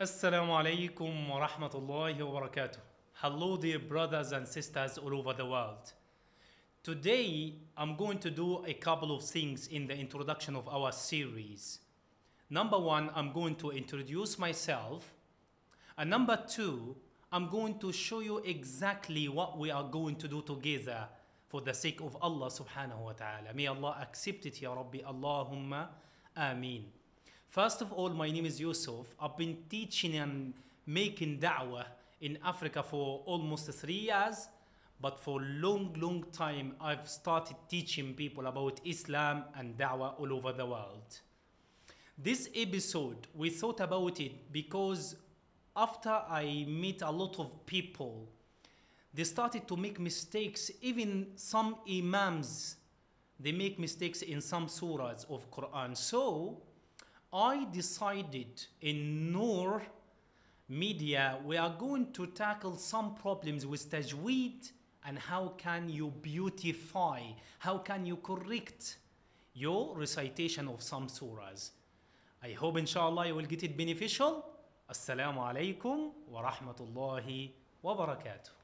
Assalamu alaikum wa rahmatullahi wa barakatuh. Hello, dear brothers and sisters all over the world. Today, I'm going to do a couple of things in the introduction of our series. Number one, I'm going to introduce myself. And number two, I'm going to show you exactly what we are going to do together for the sake of Allah subhanahu wa ta'ala. May Allah accept it, Ya Rabbi. Allahumma ameen. First of all, my name is Yusuf. I've been teaching and making da'wah in Africa for almost 3 years. But for long time, I've started teaching people about Islam and da'wah all over the world. This episode, we thought about it because after I met a lot of people, they started to make mistakes. Even some imams, they make mistakes in some surahs of Quran. So I decided in Noor Media, we are going to tackle some problems with tajweed and how can you beautify, how can you correct your recitation of some surahs. I hope inshallah you will get it beneficial. Assalamu alaikum wa rahmatullahi wa barakatuh.